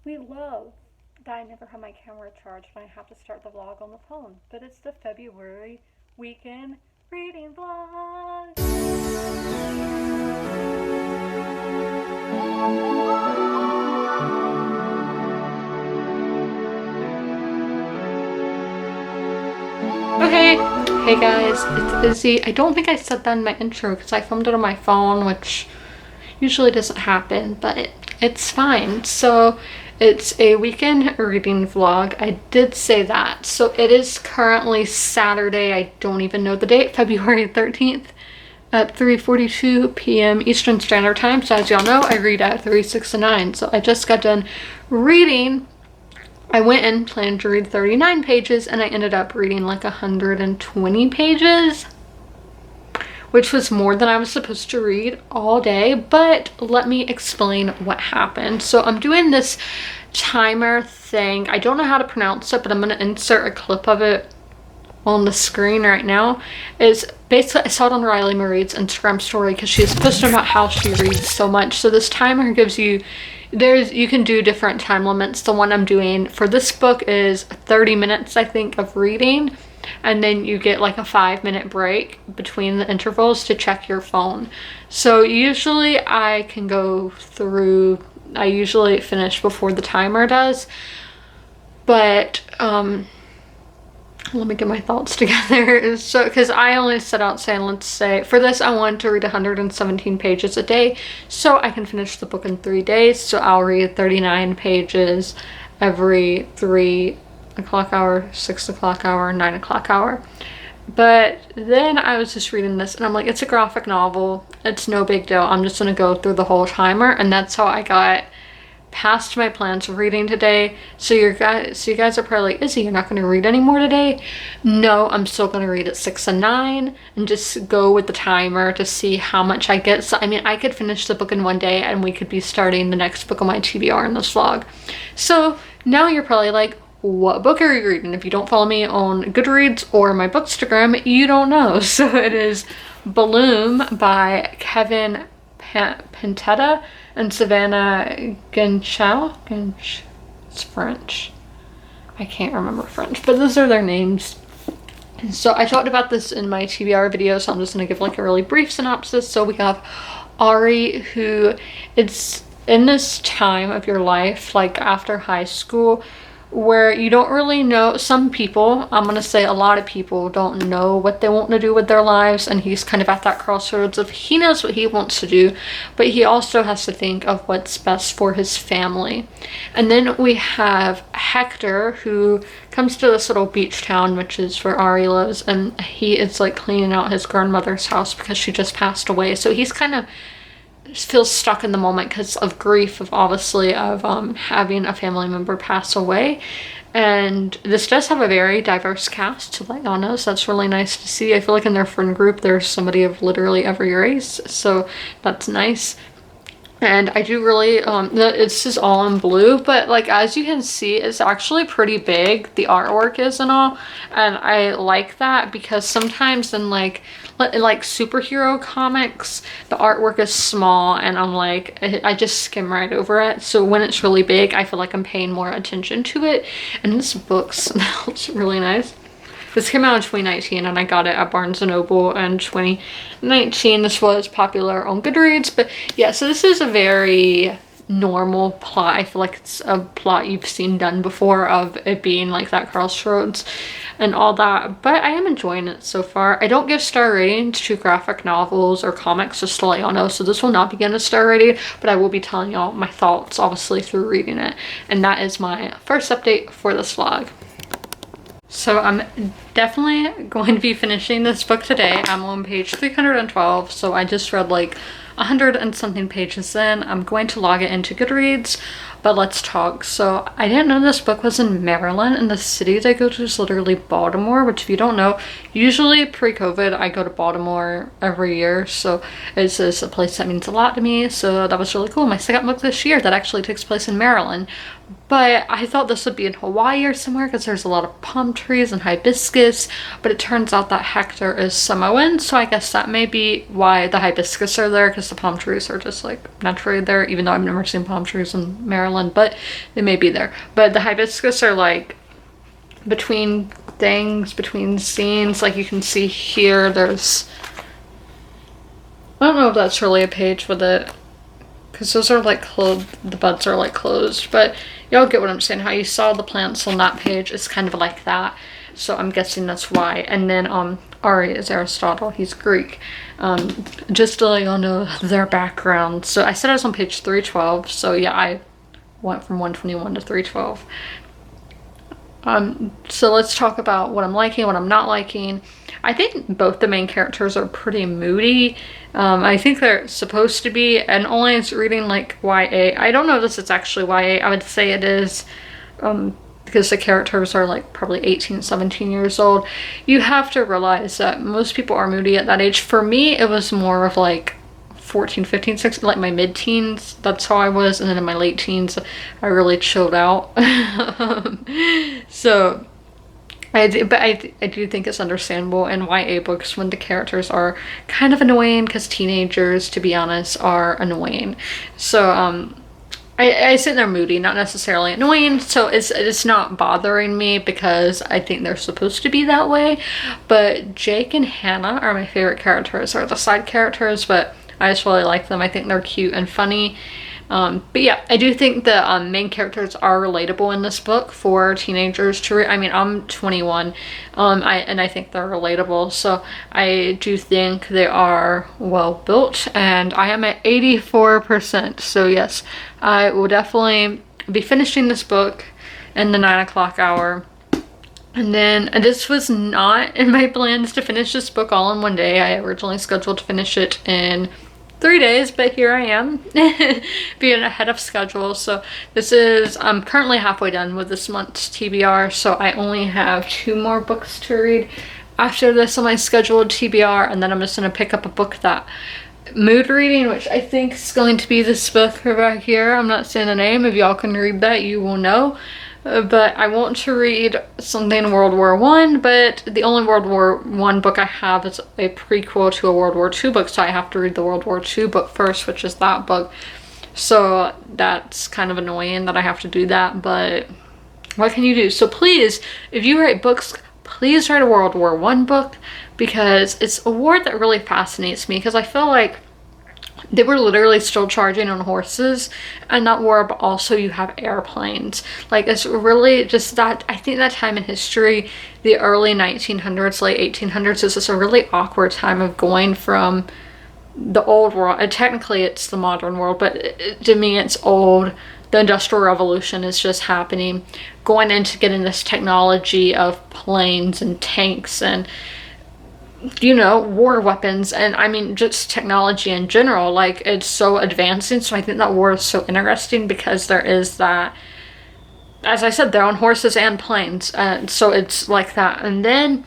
We love that I never have my camera charged when I have to start the vlog on the phone, but it's the February weekend reading vlog. Okay, hey guys, it's Izzy. I don't think I said that in my intro because I filmed it on my phone, which usually doesn't happen, but it's fine. So it's a weekend reading vlog. I did say that. So it is currently Saturday. I don't even know the date, February 13th at 3:42 p.m. Eastern Standard Time. So as y'all know, I read at 3, 6, and 9. So I just got done reading. I went and planned to read 39 pages and I ended up reading like 120 pages, which was more than I was supposed to read all day. But let me explain what happened. So I'm doing this timer thing. I don't know how to pronounce it, but I'm going to insert a clip of it on the screen right now. Is basically, I saw it on Riley Marie's Instagram story because she's posting about how she reads so much. So this timer gives you, you can do different time limits. The one I'm doing for this book is 30 minutes, I think, of reading. And then you get like a 5-minute break between the intervals to check your phone. So usually I can go through, I usually finish before the timer does. But let me get my thoughts together. So, because I only set out saying, let's say, for this I want to read 117 pages a day so I can finish the book in 3 days. So I'll read 39 pages every 3 o'clock hour, 6 o'clock hour, 9 o'clock hour. But then I was just reading this and I'm like, it's a graphic novel. It's no big deal. I'm just going to go through the whole timer. And that's how I got past my plans of reading today. So you guys are probably like, Izzy, you're not going to read anymore today? No, I'm still going to read at 6 and 9 and just go with the timer to see how much I get. So I mean, I could finish the book in 1 day and we could be starting the next book on my TBR in this vlog. So now you're probably like, what book are you reading? If you don't follow me on Goodreads or my Bookstagram, you don't know. So it is Bloom by Kevin Pentetta and Savannah Genchow. It's French. I can't remember French, but those are their names. So I talked about this in my TBR video, so I'm just going to give like a really brief synopsis. So we have Ari, who it's in this time of your life, like after high school, where you don't really know. Some people, I'm gonna say a lot of people, don't know what they want to do with their lives, and he's kind of at that crossroads of he knows what he wants to do, but he also has to think of what's best for his family. And then we have Hector, who comes to this little beach town, which is where Ari lives, and he is like cleaning out his grandmother's house because she just passed away. So he's kind of feels stuck in the moment because of grief, of obviously of having a family member pass away. And this does have a very diverse cast, to let y'all know, so that's really nice to see. I feel like in their friend group there's somebody of literally every race, so that's nice. And I do really, it's just all in blue, but like as you can see, it's actually pretty big, the artwork is and all, and I like that because sometimes in like superhero comics, the artwork is small and I'm like, I just skim right over it. So when it's really big, I feel like I'm paying more attention to it. And this book smells really nice. This came out in 2019 and I got it at Barnes & Noble in 2019. This was popular on Goodreads, but yeah, so this is a very normal plot. I feel like it's a plot you've seen done before, of it being like that crossroads and all that, but I am enjoying it so far. I don't give star ratings to graphic novels or comics, just to let y'all know, so this will not begin a star rating, but I will be telling y'all my thoughts obviously through reading it. And that is my first update for this vlog. So I'm definitely going to be finishing this book today. I'm on page 312, so I just read like 100 and something pages in. I'm going to log it into Goodreads, but let's talk. So I didn't know this book was in Maryland, and the city they go to is literally Baltimore, which if you don't know, usually pre-COVID I go to Baltimore every year, so it's just a place that means a lot to me. So that was really cool. My second book this year that actually takes place in Maryland. But I thought this would be in Hawaii or somewhere because there's a lot of palm trees and hibiscus, but it turns out that Hector is Samoan, so I guess that may be why the hibiscus are there, because the palm trees are just like naturally there, even though I've never seen palm trees in Maryland. Maryland, but they may be there. But the hibiscus are like between things, between scenes. Like you can see here, there's, I don't know if that's really a page with it, because those are like closed, the buds are like closed, but y'all get what I'm saying. How you saw the plants on that page is kind of like that. So I'm guessing that's why. And then Ari is Aristotle, he's Greek. Just to let y'all know their background. So I said I was on page 312, so yeah, I went from 121 to 312. So let's talk about what I'm liking, what I'm not liking. I think both the main characters are pretty moody. I think they're supposed to be, and only it's reading like YA. I don't know if this is actually YA. I would say it is, because the characters are like probably 18, 17 years old. You have to realize that most people are moody at that age. For me, it was more of like 14, 15, 16, like my mid-teens. That's how I was. And then in my late teens, I really chilled out. So I do think it's understandable in YA books when the characters are kind of annoying, because teenagers, to be honest, are annoying. So I say they're moody, not necessarily annoying, so it's not bothering me because I think they're supposed to be that way. But Jake and Hannah are my favorite characters, or the side characters, but I just really like them. I think they're cute and funny. But yeah, I do think the main characters are relatable in this book for teenagers to read. I mean, I'm 21, and I think they're relatable. So I do think they are well built, and I am at 84%. So yes, I will definitely be finishing this book in the 9 o'clock hour. And then, and this was not in my plans to finish this book all in one day. I originally scheduled to finish it in 3 days, but here I am being ahead of schedule. So this is, I'm currently halfway done with this month's TBR, so I only have 2 more books to read after this on my scheduled TBR, and then I'm just going to pick up a book that mood reading, which I think is going to be this book right here. I'm not saying the name. If y'all can read that, you will know. But I want to read something World War I, but the only World War I book I have is a prequel to a World War II book, so I have to read the World War II book first, which is that book. So that's kind of annoying that I have to do that, but what can you do? So please, if you write books, please write a World War I book, because it's a war that really fascinates me, because I feel like they were literally still charging on horses in that war, but also you have airplanes. Like, it's really just that, I think that time in history, the early 1900s, late 1800s, is just a really awkward time of going from the old world, and technically it's the modern world, but to me it's old. The Industrial Revolution is just happening, going into getting this technology of planes and tanks and, you know, war weapons, and I mean just technology in general. Like, it's so advancing. So I think that war is so interesting because there is that, as I said, they're on horses and planes, so it's like that. And then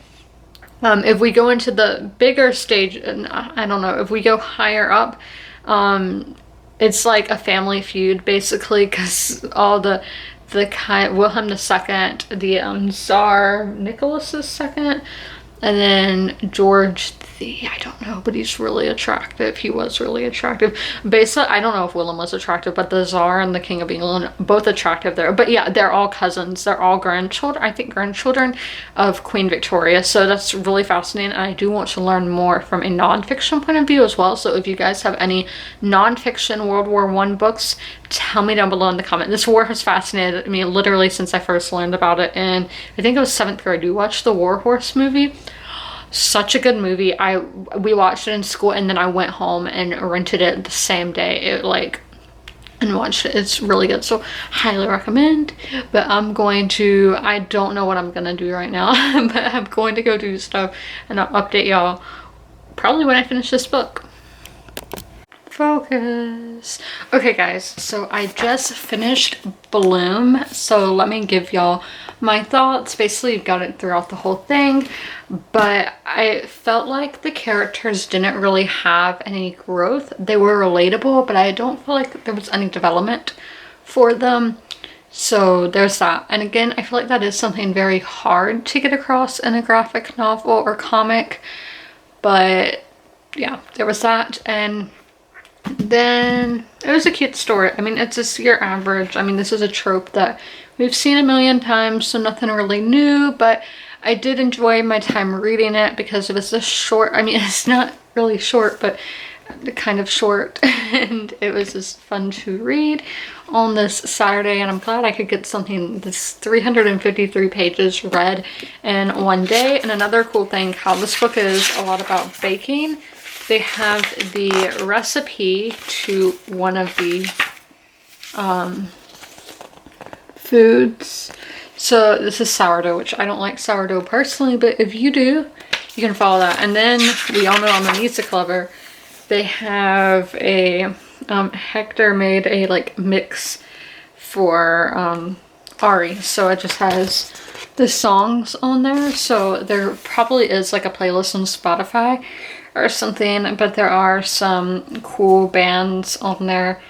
if we go into the bigger stage, and I don't know, if we go higher up, it's like a family feud basically, because all the kind, Wilhelm II, the Tsar Nicholas II, and then George I don't know, but he's really attractive. He was really attractive. Basically, I don't know if Willem was attractive, but the Tsar and the King of England, both attractive there. But yeah, they're all cousins. They're all grandchildren, I think grandchildren of Queen Victoria. So that's really fascinating. And I do want to learn more from a nonfiction point of view as well. So if you guys have any nonfiction World War I books, tell me down below in the comment. This war has fascinated me literally since I first learned about it. And I think it was 7th grade. We watched the War Horse movie. Such a good movie. We watched it in school, and then I went home and rented it the same day. And watched it. It's really good, so highly recommend. But I don't know what I'm gonna do right now, but I'm going to go do stuff, and I'll update y'all probably when I finish this book. Focus. Okay guys, so I just finished Bloom, so let me give y'all my thoughts. Basically, you've got it throughout the whole thing, but I felt like the characters didn't really have any growth. They were relatable, but I don't feel like there was any development for them. So there's that. And again, I feel like that is something very hard to get across in a graphic novel or comic, but yeah, there was that. And Then it was a cute story. I mean, it's just your average. I mean, this is a trope that we've seen a million times, so nothing really new, but I did enjoy my time reading it because it was a short, I mean, it's not really short, but kind of short, and it was just fun to read on this Saturday, and I'm glad I could get something this 353 pages read in one day. And another cool thing, how this book is a lot about baking. They have the recipe to one of the foods. So this is sourdough, which I don't like sourdough personally, but if you do, you can follow that. And then we all know on the Music Lover, they have a Hector made a like mix for Ari, so it just has the songs on there. So there probably is like a playlist on Spotify or something, but there are some cool bands on there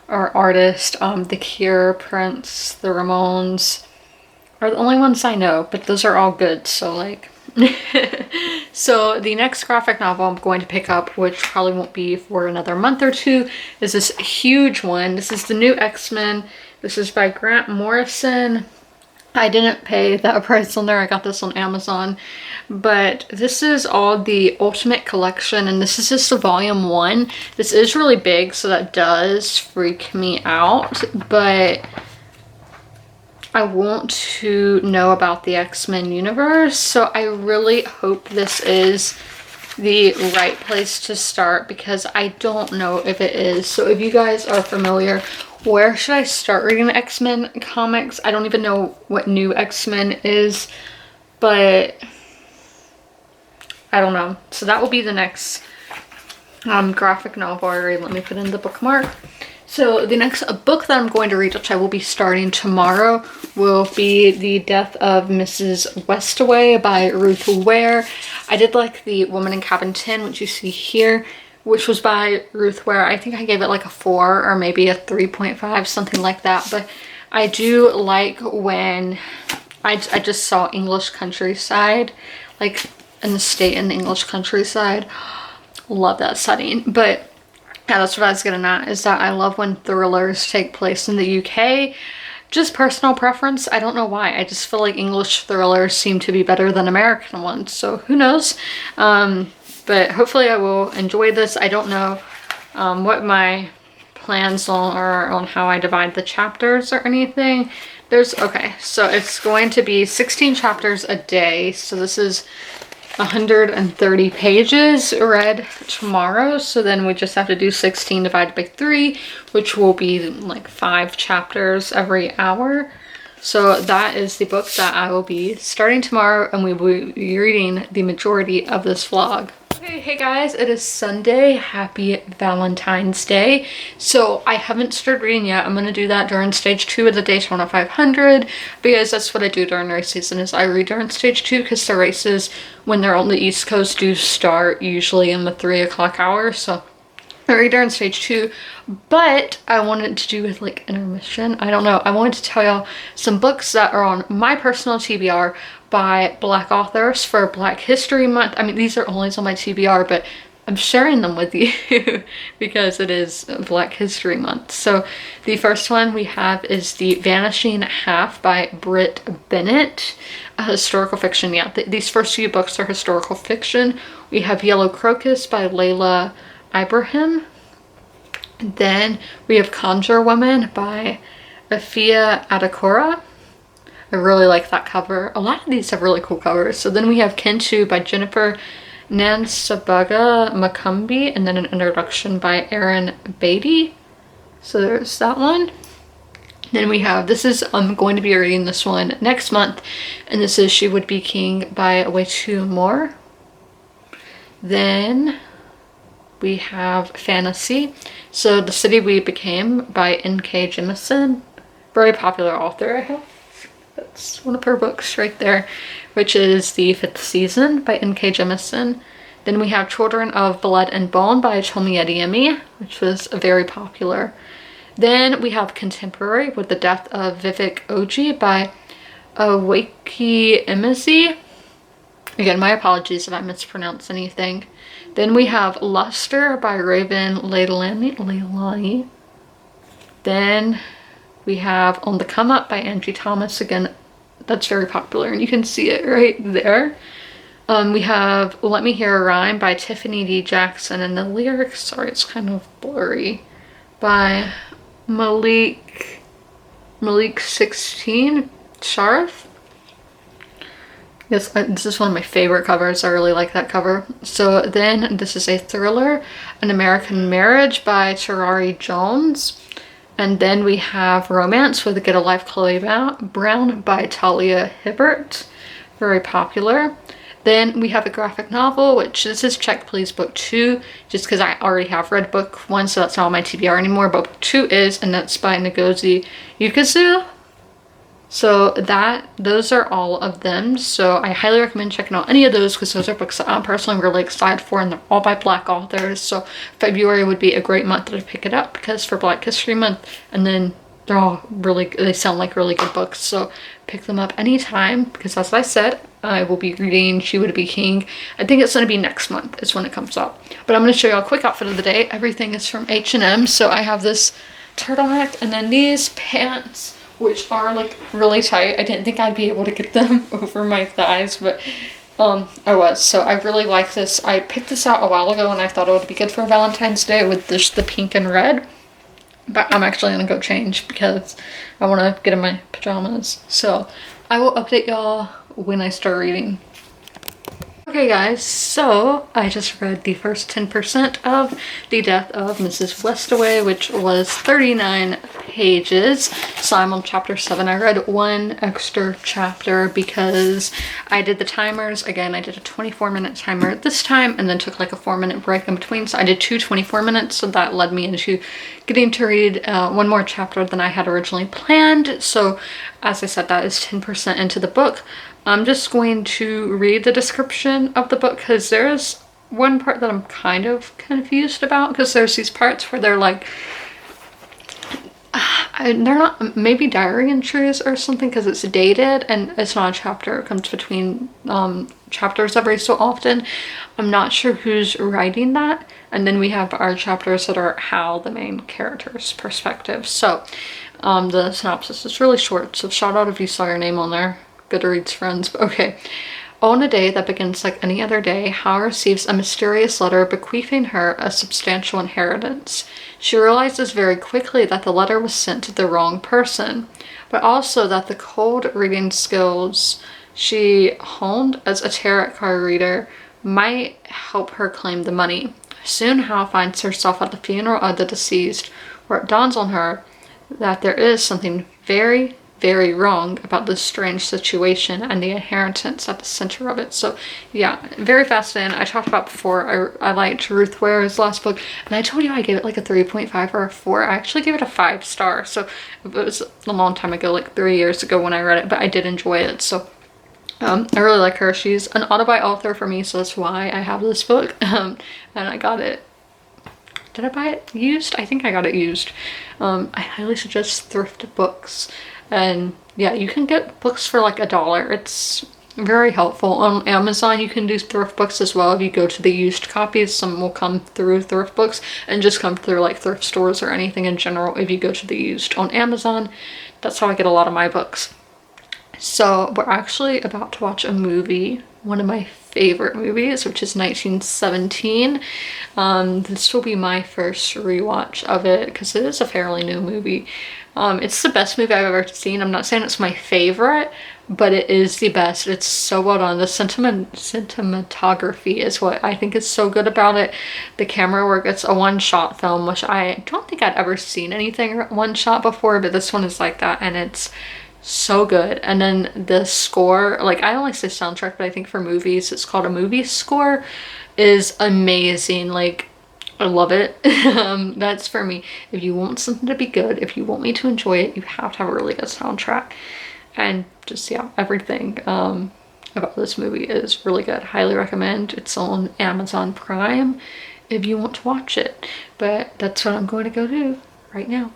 or artists. The Cure, Prince, the Ramones are the only ones I know, but those are all good. So like so the next graphic novel I'm going to pick up, which probably won't be for another month or two, is this huge one. This is the new X-Men. This is by Grant Morrison. I didn't pay that price on there. I got this on Amazon. But this is all the Ultimate Collection, and this is just the volume 1. This is really big, so that does freak me out, but I want to know about the X-Men universe, so I really hope this is the right place to start, because I don't know if it is. So if you guys are familiar, where should I start reading the X-Men comics? I don't even know what new X-Men is, but I don't know. So that will be the next graphic novel I read. Let me put in the bookmark. So the next book that I'm going to read, which I will be starting tomorrow, will be The Death of Mrs. Westaway by Ruth Ware. I did like The Woman in Cabin 10, which you see here, which was by Ruth Ware. I think I gave it like a 4 or maybe a 3.5, something like that. But I do like when I just saw English countryside, like an estate in the English countryside. Love that setting. But yeah, that's what I was getting at, is that I love when thrillers take place in the UK. Just personal preference. I don't know why. I just feel like English thrillers seem to be better than American ones. So who knows? But hopefully I will enjoy this. I don't know what my plans are on how I divide the chapters or anything. Okay, so it's going to be 16 chapters a day. So this is 130 pages read tomorrow, so then we just have to do 16 divided by 3, which will be like 5 chapters every hour. So that is the book that I will be starting tomorrow, and we will be reading the majority of this vlog. Okay, hey guys, it is Sunday. Happy Valentine's Day. So I haven't started reading yet. I'm going to do that during stage 2 of the Daytona 500, because that's what I do during race season, is I read during stage 2, because the races when they're on the East Coast do start usually in the 3 o'clock hour. So I read during stage 2, but I wanted to do with like intermission. I don't know. I wanted to tell y'all some books that are on my personal TBR by Black authors for Black History Month. I mean, these are always on my TBR, but I'm sharing them with you because it is Black History Month. So the first one we have is The Vanishing Half by Britt Bennett, a historical fiction. Yeah, these first few books are historical fiction. We have Yellow Crocus by Layla Ibrahim. Then we have Conjure Woman by Afia Adekora. I really like that cover. A lot of these have really cool covers. So then we have Kentu by Jennifer Nansabaga Makumbi, and then an introduction by Erin Beatty. So there's that one. Then we have, I'm going to be reading this one next month, and this is She Would Be King by Wetu Moore. Then we have Fantasy. So The City We Became by N.K. Jemisin. Very popular author, I hope. That's one of her books right there, which is The Fifth Season by N.K. Jemisin. Then we have Children of Blood and Bone by Chomi Adeyemi, which was very popular. Then we have Contemporary with the Death of Vivek Oji by Awaki Emezi. Again, my apologies if I mispronounce anything. Then we have Luster by Raven Leilani. Then we have On the Come Up by Angie Thomas. Again, that's very popular and you can see it right there. We have Let Me Hear a Rhyme by Tiffany D. Jackson, and the lyrics, sorry, it's kind of blurry, by Malik 16 Sharif. Yes, this is one of my favorite covers. I really like that cover. So then this is a thriller, An American Marriage by Terari Jones. And then we have Romance with a Get a Life Chloe Brown by Talia Hibbert. Very popular. Then we have a graphic novel, which this is Check Please Book 2, just because I already have read book 1, so that's not on my TBR anymore. But book 2 is, and that's by Ngozi Ukazu. So those are all of them. So I highly recommend checking out any of those because those are books that I'm personally really excited for, and they're all by Black authors. So February would be a great month to pick it up because for Black History Month, and then they're all they sound like really good books. So pick them up anytime because, as I said, I will be reading She Would Be King. I think it's going to be next month is when it comes out. But I'm going to show you a quick outfit of the day. Everything is from H&M. So I have this turtleneck and then these pants, which are like really tight. I didn't think I'd be able to get them over my thighs, but I was. So I really like this. I picked this out a while ago and I thought it would be good for Valentine's Day with just the pink and red. But I'm actually gonna go change because I want to get in my pajamas. So I will update y'all when I start reading. Okay guys, so I just read the first 10% of The Death of Mrs. Westaway, which was 39 pages. So I'm on chapter 7. I read one extra chapter because I did the timers. Again, I did a 24-minute timer this time and then took like a 4-minute break in between. So I did 2 24 minutes, so that led me into getting to read one more chapter than I had originally planned. So as I said, that is 10% into the book. I'm just going to read the description of the book because there's one part that I'm kind of confused about because there's these parts where they're like, they're not, maybe diary entries or something because it's dated and it's not a chapter. It comes between chapters every so often. I'm not sure who's writing that. And then we have our chapters that are Hal, the main character's perspective. So the synopsis is really short. So shout out if you saw your name on there. Goodreads friends. Okay. On a day that begins like any other day, Hal receives a mysterious letter bequeathing her a substantial inheritance. She realizes very quickly that the letter was sent to the wrong person, but also that the cold reading skills she honed as a tarot card reader might help her claim the money. Soon Hal finds herself at the funeral of the deceased, where it dawns on her that there is something very wrong about this strange situation and the inheritance at the center of it. So yeah, very fascinating. I talked about before, I liked Ruth Ware's last book, and I told you I gave it like a 3.5 or a 4. I actually gave it a 5-star. So it was a long time ago, like 3 years ago when I read it, but I did enjoy it. So I really like her. She's an autobi author for me, so that's why I have this book. And I got it. Did I buy it used? I think I got it used. I highly suggest thrift books. And yeah, you can get books for like $1. It's very helpful. On Amazon, you can do thrift books as well. If you go to the used copies, some will come through thrift books and just come through like thrift stores or anything in general. If you go to the used on Amazon, that's how I get a lot of my books. So we're actually about to watch a movie, one of my favorite movies, which is 1917. This will be my first rewatch of it because it is a fairly new movie. It's the best movie I've ever seen. I'm not saying it's my favorite, but it is the best. It's so well done. The cinematography is what I think is so good about it. The camera work, it's a one-shot film, which I don't think I'd ever seen anything one-shot before, but this one is like that, and it's so good. And then the score, like I only say soundtrack, but I think for movies it's called a movie score, is amazing. Like I love it. That's for me. If you want something to be good, if you want me to enjoy it, you have to have a really good soundtrack. And just yeah, everything about this movie is really good. Highly recommend. It's on Amazon Prime if you want to watch it. But that's what I'm going to go do right now.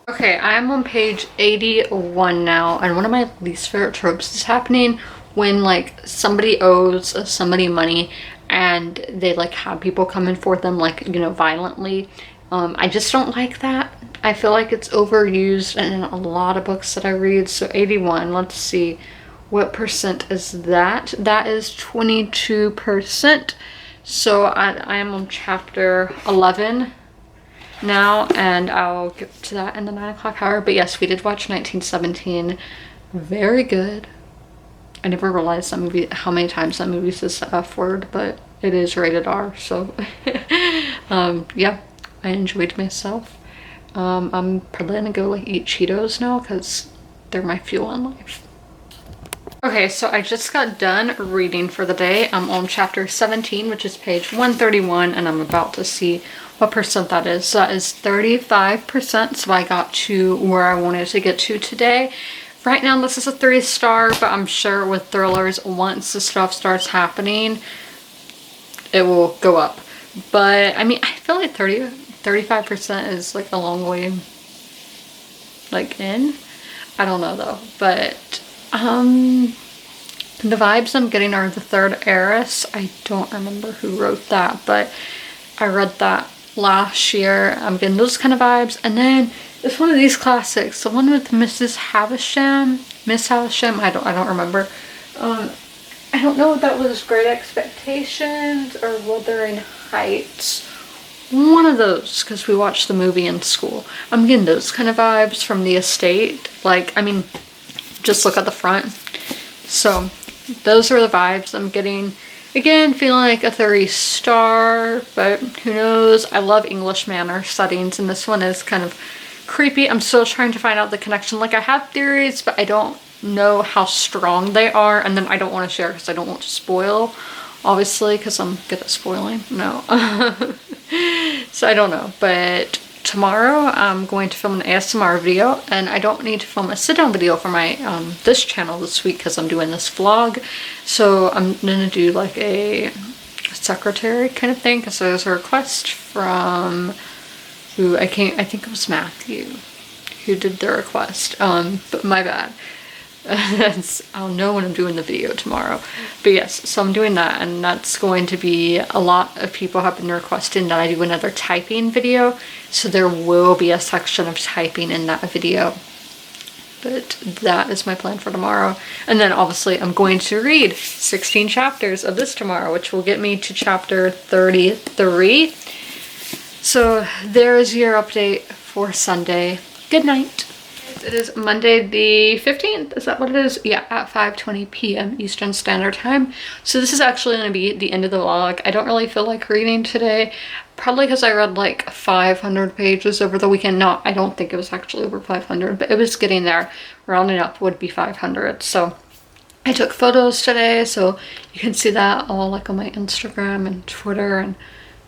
Okay, I'm on page 81 now, and one of my least favorite tropes is happening when like somebody owes somebody money and they like have people come in for them, like, you know, violently. I just don't like that. I feel like it's overused in a lot of books that I read. So 81, let's see, what percent is that? That is 22%. So I am on chapter 11 now, and I'll get to that in the 9 o'clock hour. But yes, we did watch 1917. Very good. I never realized that movie, how many times that movie says the F word, but it is rated R. So yeah, I enjoyed myself. I'm probably gonna go like eat Cheetos now because they're my fuel in life. Okay, so I just got done reading for the day. I'm on chapter 17, which is page 131, and I'm about to see what percent that is. So that is 35%, so I got to where I wanted to get to today. Right now, this is a 3-star, but I'm sure with thrillers, once the stuff starts happening, it will go up. But, I mean, I feel like 35% is like a long way, like, in. I don't know, though. But, the vibes I'm getting are The Third Heiress. I don't remember who wrote that, but I read that last year. I'm getting those kind of vibes. And then it's one of these classics, the one with Mrs. Havisham, Miss Havisham. I don't remember. I don't know if that was Great Expectations or Wuthering Heights. One of those, because we watched the movie in school. I'm getting those kind of vibes from The Estate. Like, I mean, just look at the front. So those are the vibes I'm getting. Again, feeling like a 3-star, but who knows? I love English manor settings, and this one is kind of creepy. I'm still trying to find out the connection. Like, I have theories, but I don't know how strong they are, and then I don't want to share because I don't want to spoil, obviously, because I'm good at spoiling. No. So I don't know, but tomorrow I'm going to film an ASMR video, and I don't need to film a sit-down video for my this channel this week because I'm doing this vlog. So I'm gonna do like a secretary kind of thing, because there's a request from who I think it was Matthew who did the request, but my bad. I'll know when I'm doing the video tomorrow. But yes, so I'm doing that, and that's going to be a lot of people have been requesting that I do another typing video. So there will be a section of typing in that video. But that is my plan for tomorrow. And then obviously I'm going to read 16 chapters of this tomorrow, which will get me to chapter 33. So there is your update for Sunday. Good night. It is Monday the 15th. Is that what it is? Yeah, at 5:20 p.m. Eastern Standard Time. So this is actually going to be the end of the vlog. I don't really feel like reading today. Probably because I read like 500 pages over the weekend. No, I don't think it was actually over 500, but it was getting there. Rounding up would be 500. So I took photos today, so you can see that all like on my Instagram and Twitter, and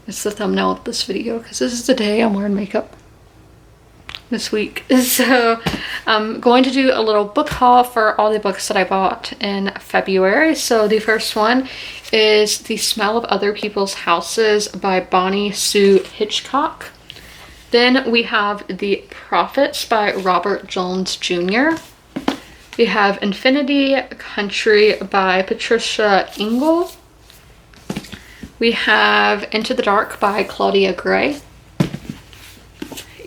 it's the thumbnail of this video because this is the day I'm wearing makeup this week. So I'm going to do a little book haul for all the books that I bought in February. So the first one is The Smell of Other People's Houses by Bonnie Sue Hitchcock. Then we have The Prophets by Robert Jones Jr. We have Infinity Country by Patricia Engel. We have Into the Dark by Claudia Gray.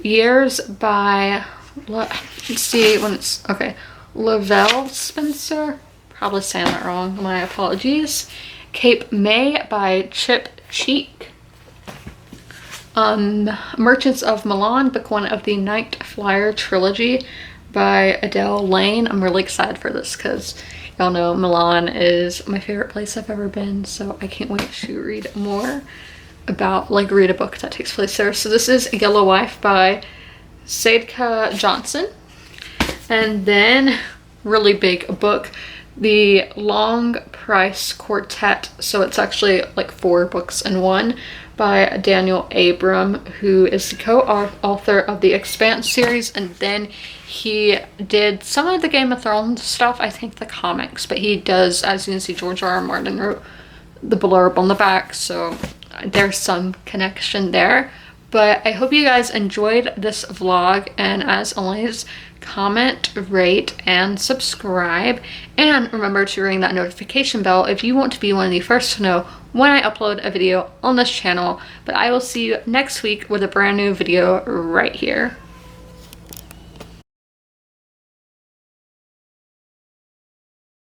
Years by, let's see when it's, okay, Lavelle Spencer, probably saying that wrong, my apologies. Cape May by Chip Cheek. Merchants of Milan, book 1 of the Night Flyer trilogy by Adele Lane. I'm really excited for this because y'all know Milan is my favorite place I've ever been, so I can't wait to read more about, like, read a book that takes place there. So this is Yellow Wife by Sadka Johnson. And then, really big book, The Long Price Quartet. So it's actually like 4 books in one, by Daniel Abram, who is the co-author of the Expanse series, and then he did some of the Game of Thrones stuff, I think the comics, but he does, as you can see, George R. R. Martin wrote the blurb on the back, so there's some connection there. But I hope you guys enjoyed this vlog, and as always, comment, rate, and subscribe. And remember to ring that notification bell if you want to be one of the first to know when I upload a video on this channel. But I will see you next week with a brand new video right here.